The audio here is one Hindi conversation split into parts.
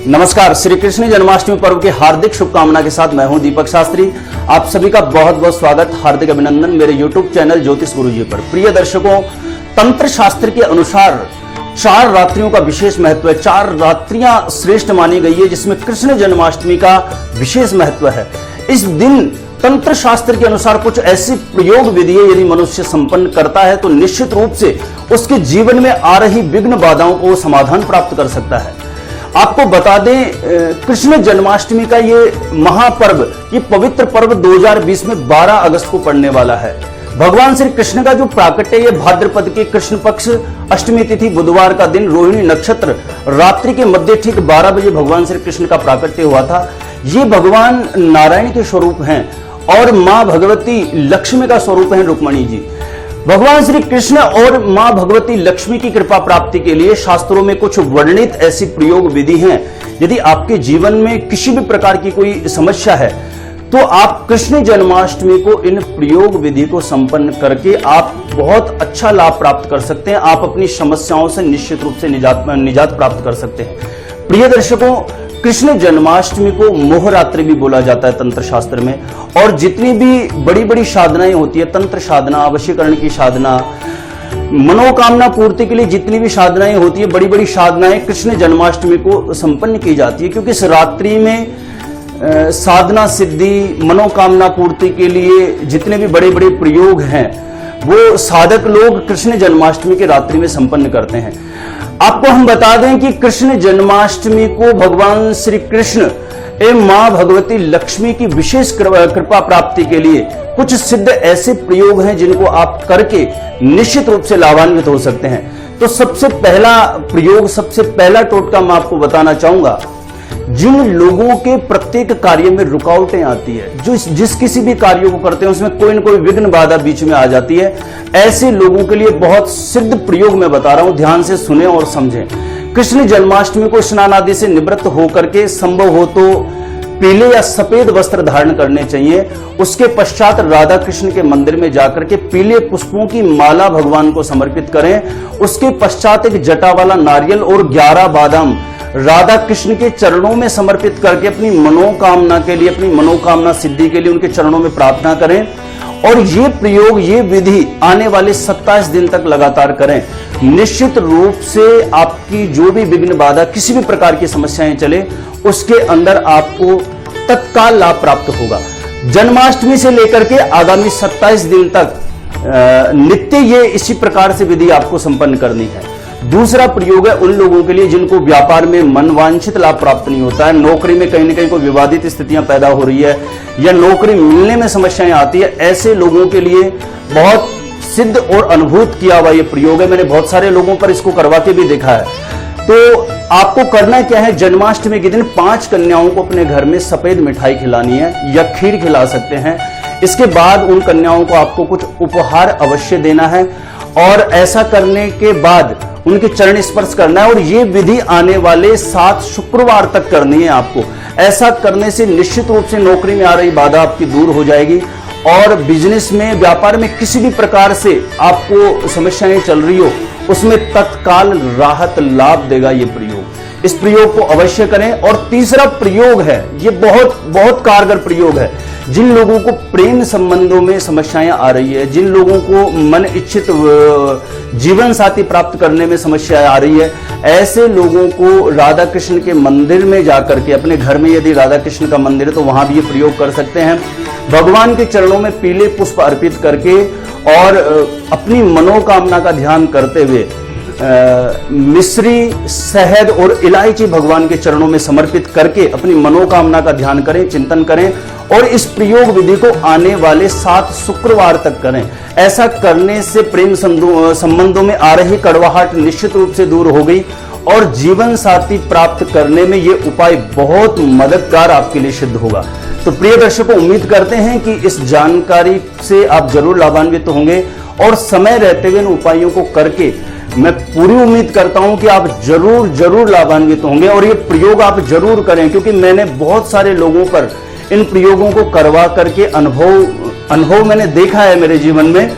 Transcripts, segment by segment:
नमस्कार। श्री कृष्ण जन्माष्टमी पर्व की हार्दिक शुभकामना के साथ मैं हूं दीपक शास्त्री। आप सभी का बहुत बहुत स्वागत, हार्दिक अभिनंदन मेरे YouTube चैनल ज्योतिष गुरुजी पर। प्रिय दर्शकों, तंत्र शास्त्र के अनुसार 4 रात्रियों का विशेष महत्व है। 4 रात्रियां श्रेष्ठ मानी गई है, जिसमें कृष्ण जन्माष्टमी का विशेष महत्व है। इस दिन तंत्र शास्त्र के अनुसार कुछ ऐसी प्रयोग विधि यदि मनुष्य संपन्न करता है तो निश्चित रूप से उसके जीवन में आ रही विघ्न बाधाओं को समाधान प्राप्त कर सकता है। आपको बता दें, कृष्ण जन्माष्टमी का ये महापर्व, ये पवित्र पर्व 2020 में 12 अगस्त को पड़ने वाला है। भगवान श्री कृष्ण का जो प्राकट्य ये भाद्रपद के कृष्ण पक्ष अष्टमी तिथि बुधवार का दिन रोहिणी नक्षत्र रात्रि के मध्य ठीक 12 बजे भगवान श्री कृष्ण का प्राकट्य हुआ था। ये भगवान नारायण के स्वरूप हैं और मां भगवती लक्ष्मी का स्वरूप है रुक्मणी जी। भगवान श्री कृष्ण और मां भगवती लक्ष्मी की कृपा प्राप्ति के लिए शास्त्रों में कुछ वर्णित ऐसी प्रयोग विधि हैं। यदि आपके जीवन में किसी भी प्रकार की कोई समस्या है तो आप कृष्ण जन्माष्टमी को इन प्रयोग विधि को संपन्न करके आप बहुत अच्छा लाभ प्राप्त कर सकते हैं। आप अपनी समस्याओं से निश्चित रूप से निजात प्राप्त कर सकते हैं। प्रिय दर्शकों, कृष्ण जन्माष्टमी को मोहरात्रि भी बोला जाता है तंत्र शास्त्र में। और जितनी भी बड़ी बड़ी साधनाएं होती है, तंत्र साधना, वशीकरण की साधना, मनोकामना पूर्ति के लिए जितनी भी साधनाएं होती है, बड़ी बड़ी साधनाएं कृष्ण जन्माष्टमी को संपन्न की जाती है, क्योंकि इस रात्रि में साधना सिद्धि, मनोकामना पूर्ति के लिए जितने भी बड़े बड़े प्रयोग हैं वो साधक लोग कृष्ण जन्माष्टमी की रात्रि में संपन्न करते हैं। आपको हम बता दें कि कृष्ण जन्माष्टमी को भगवान श्री कृष्ण एवं मां भगवती लक्ष्मी की विशेष कृपा प्राप्ति के लिए कुछ सिद्ध ऐसे प्रयोग हैं जिनको आप करके निश्चित रूप से लाभान्वित हो सकते हैं। तो सबसे पहला प्रयोग, सबसे पहला टोटका मैं आपको बताना चाहूंगा। जिन लोगों के प्रत्येक कार्य में रुकावटें आती है, जो जिस किसी भी कार्य को करते हैं उसमें कोई न कोई विघ्न बाधा बीच में आ जाती है, ऐसे लोगों के लिए बहुत सिद्ध प्रयोग मैं बता रहा हूं, ध्यान से सुने और समझें। कृष्ण जन्माष्टमी को स्नान आदि से निवृत्त होकर के संभव हो तो पीले या सफेद वस्त्र धारण करने चाहिए। उसके पश्चात राधा कृष्ण के मंदिर में जाकर के पीले पुष्पों की माला भगवान को समर्पित करें। उसके पश्चात एक जटा वाला नारियल और 11 बादाम राधा कृष्ण के चरणों में समर्पित करके अपनी मनोकामना के लिए, अपनी मनोकामना सिद्धि के लिए उनके चरणों में प्रार्थना करें। और ये प्रयोग, ये विधि आने वाले 27 दिन तक लगातार करें। निश्चित रूप से आपकी जो भी विघ्न बाधा, किसी भी प्रकार की समस्याएं चले, उसके अंदर आपको तत्काल लाभ प्राप्त होगा। जन्माष्टमी से लेकर के आगामी 27 दिन तक नित्य ये इसी प्रकार से विधि आपको संपन्न करनी है। दूसरा प्रयोग है उन लोगों के लिए जिनको व्यापार में मनवांछित लाभ प्राप्त नहीं होता है, नौकरी में कहीं न कहीं कोई विवादित स्थितियां पैदा हो रही है या नौकरी मिलने में समस्याएं आती है। ऐसे लोगों के लिए बहुत सिद्ध और अनुभूत किया हुआ ये प्रयोग है। मैंने बहुत सारे लोगों पर इसको करवा के भी देखा है। तो आपको करना क्या है, जन्माष्टमी के दिन 5 कन्याओं को अपने घर में सफेद मिठाई खिलानी है या खीर खिला सकते हैं। इसके बाद उन कन्याओं को आपको कुछ उपहार अवश्य देना है और ऐसा करने के बाद उनके चरण स्पर्श करना है। और ये विधि आने वाले 7 शुक्रवार तक करनी है आपको। ऐसा करने से निश्चित रूप से नौकरी में आ रही बाधा आपकी दूर हो जाएगी और बिजनेस में, व्यापार में किसी भी प्रकार से आपको समस्याएं चल रही हो उसमें तत्काल राहत लाभ देगा ये प्रयोग। इस प्रयोग को अवश्य करें। और तीसरा प्रयोग है, ये बहुत बहुत कारगर प्रयोग है। जिन लोगों को प्रेम संबंधों में समस्याएं आ रही है, जिन लोगों को मन इच्छित जीवन साथी प्राप्त करने में समस्याएं आ रही है, ऐसे लोगों को राधा कृष्ण के मंदिर में जाकर के, अपने घर में यदि राधा कृष्ण का मंदिर है तो वहां भी ये प्रयोग कर सकते हैं। भगवान के चरणों में पीले पुष्प अर्पित करके और अपनी मनोकामना का ध्यान करते हुए मिश्री, शहद और इलायची भगवान के चरणों में समर्पित करके अपनी मनोकामना का ध्यान करें, चिंतन करें और इस प्रयोग विधि को आने वाले 7 शुक्रवार तक करें। ऐसा करने से प्रेम संबंधों में आ रही कड़वाहट निश्चित रूप से दूर हो गई और जीवन साथी प्राप्त करने में ये उपाय बहुत मददगार आपके लिए सिद्ध होगा। तो प्रिय दर्शकों, उम्मीद करते हैं कि इस जानकारी से आप जरूर लाभान्वित होंगे और समय रहते हुए इन उपायों को करके मैं पूरी उम्मीद करता हूं कि आप जरूर लाभान्वित होंगे और ये प्रयोग आप जरूर करें, क्योंकि मैंने बहुत सारे लोगों पर इन प्रयोगों को करवा करके अनुभव मैंने देखा है मेरे जीवन में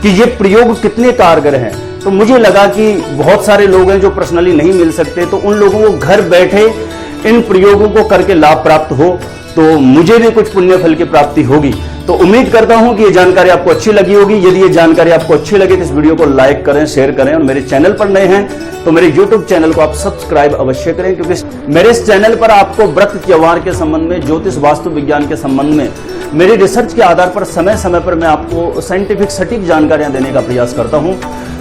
कि ये प्रयोग कितने कारगर हैं। तो मुझे लगा कि बहुत सारे लोग हैं जो पर्सनली नहीं मिल सकते, तो उन लोगों को घर बैठे इन प्रयोगों को करके लाभ प्राप्त हो, तो मुझे भी कुछ पुण्य फल की प्राप्ति होगी। तो उम्मीद करता हूं कि ये जानकारी आपको अच्छी लगी होगी। यदि ये जानकारी आपको अच्छी लगे तो इस वीडियो को लाइक करें, शेयर करें, और मेरे चैनल पर नए हैं तो मेरे YouTube चैनल को आप सब्सक्राइब अवश्य करें, क्योंकि मेरे इस चैनल पर आपको व्रत त्योहार के संबंध में, ज्योतिष वास्तु विज्ञान के संबंध में मेरी रिसर्च के आधार पर समय समय पर मैं आपको साइंटिफिक सटीक जानकारियां देने का प्रयास करता हूं।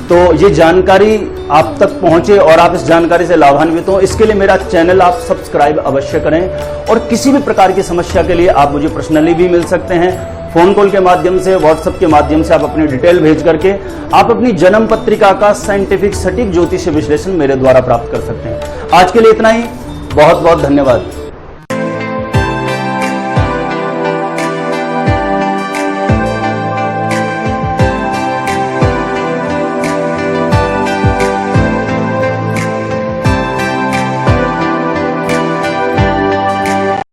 तो ये जानकारी आप तक पहुंचे और आप इस जानकारी से लाभान्वित हो, इसके लिए मेरा चैनल आप सब्सक्राइब अवश्य करें। और किसी भी प्रकार की समस्या के लिए आप मुझे पर्सनली भी मिल सकते हैं, फोन कॉल के माध्यम से, व्हाट्सएप के माध्यम से। आप अपनी डिटेल भेज करके आप अपनी जन्म पत्रिका का साइंटिफिक सटीक ज्योतिष विश्लेषण मेरे द्वारा प्राप्त कर सकते हैं। आज के लिए इतना ही, बहुत बहुत धन्यवाद।